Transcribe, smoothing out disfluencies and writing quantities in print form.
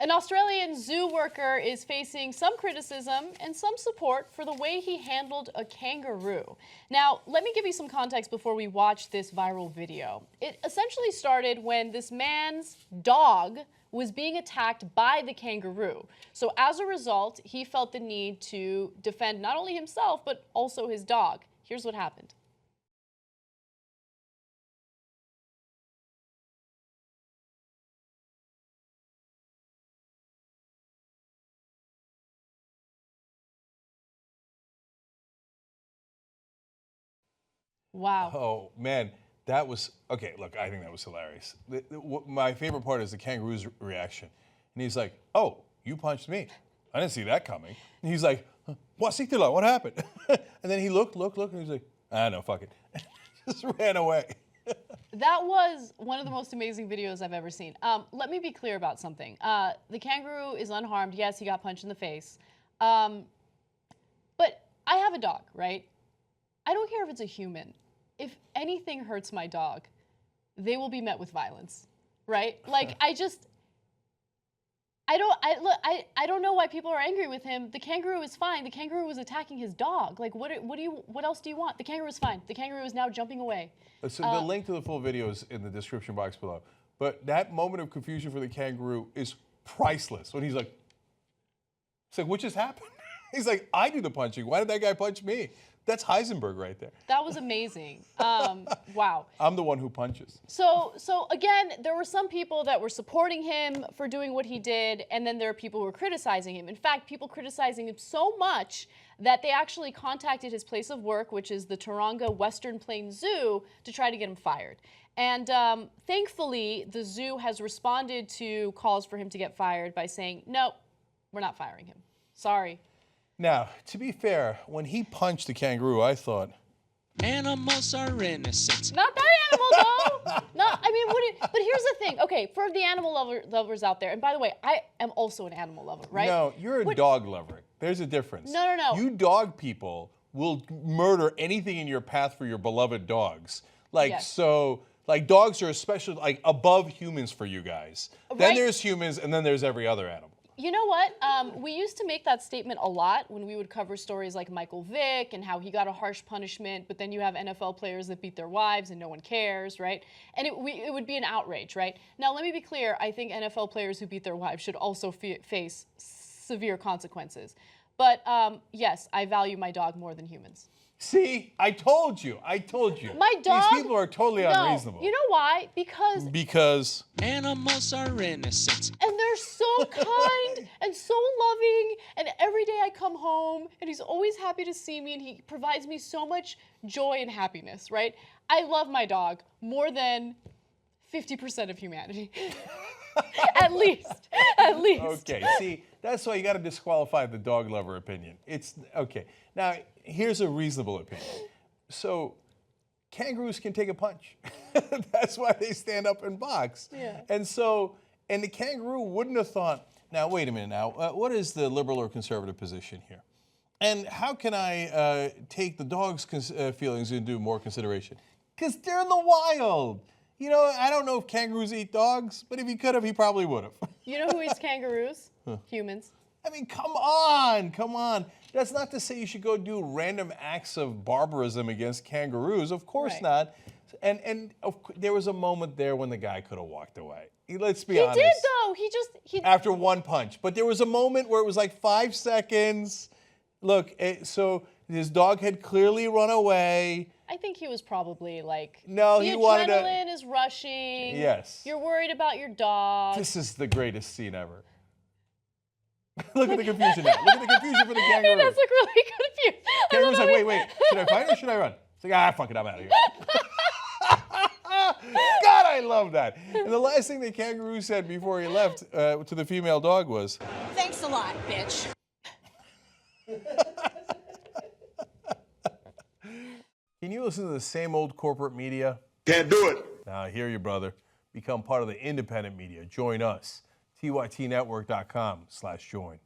An Australian zoo worker is facing some criticism and some support for the way he handled a kangaroo. Now, let me give you some context before we watch this viral video. It essentially started when this man's dog was being attacked by the kangaroo. So as a result, he felt the need to defend not only himself, but also his dog. Here's what happened. Wow. Oh, man, that was, okay, look, I think that was hilarious. My favorite part is the kangaroo's reaction. And he's like, oh, you punched me. I didn't see that coming. And he's like, what happened? And then he looked, and he's like, no, fuck it. Just ran away. That was one of the most amazing videos I've ever seen. Let me be clear about something. The kangaroo is unharmed. Yes, he got punched in the face. But I have a dog, right? I don't care if it's a human. If anything hurts my dog, they will be met with violence, right? Like, I don't know why people are angry with him. The kangaroo is fine. The kangaroo was attacking his dog. Like, what else do you want? The kangaroo is fine. The kangaroo is now jumping away. So the link to the full video is in the description box below. But that moment of confusion for the kangaroo is priceless. When he's like, it's like, what just happened? He's like, I do the punching. Why did that guy punch me? That's Heisenberg right there. That was amazing. Wow. I'm the one who punches. So again, there were some people that were supporting him for doing what he did, and then there are people who were criticizing him. In fact, people criticizing him so much that they actually contacted his place of work, which is the Taronga Western Plains Zoo, to try to get him fired. And thankfully, the zoo has responded to calls for him to get fired by saying, no, we're not firing him. Sorry. Now, to be fair, when he punched the kangaroo, I thought, animals are innocent. Not that animal, though. No, I mean, but here's the thing. Okay, for the animal lovers out there, and by the way, I am also an animal lover, right? No, you're a dog lover. There's a difference. No. You dog people will murder anything in your path for your beloved dogs. Like, yes. So, like, dogs are especially, like, above humans for you guys. Right. Then there's humans, and then there's every other animal. You know what? We used to make that statement a lot when we would cover stories like Michael Vick and how he got a harsh punishment, but then you have NFL players that beat their wives and no one cares, right? And it would be an outrage, right? Now, let me be clear. I think NFL players who beat their wives should also face severe consequences. But yes, I value my dog more than humans. See, I told you. My dog. These people are totally unreasonable. You know why? Because animals are innocent. And they're so kind and so loving. And every day I come home and he's always happy to see me and he provides me so much joy and happiness, right? I love my dog more than 50% of humanity. At least. Okay, see, that's why you got to disqualify the dog lover opinion. It's okay. Now, here's a reasonable opinion. So, kangaroos can take a punch. That's why they stand up and box. Yeah. And the kangaroo wouldn't have thought, now, wait a minute now, what is the liberal or conservative position here? And how can I take the dog's feelings into more consideration? Because they're in the wild. You know, I don't know if kangaroos eat dogs, but if he could have, he probably would have. You know who eats kangaroos? Humans. I mean, come on. That's not to say you should go do random acts of barbarism against kangaroos. Of course not. And there was a moment there when the guy could have walked away. Let's be honest. He did, though. He after one punch. But there was a moment where it was like 5 seconds. Look, so his dog had clearly run away. I think he was probably like, no, he wanted to. The adrenaline is rushing. Yes. You're worried about your dog. This is the greatest scene ever. Look at the confusion now. Look at the confusion for the kangaroo. He does look really confused. Kangaroo's like, wait, should I fight or should I run? It's like, fuck it, I'm out of here. God, I love that. And the last thing the kangaroo said before he left to the female dog was, thanks a lot, bitch. Can you listen to the same old corporate media? Can't do it. Now, I hear you, brother. Become part of the independent media. Join us. tytnetwork.com/join.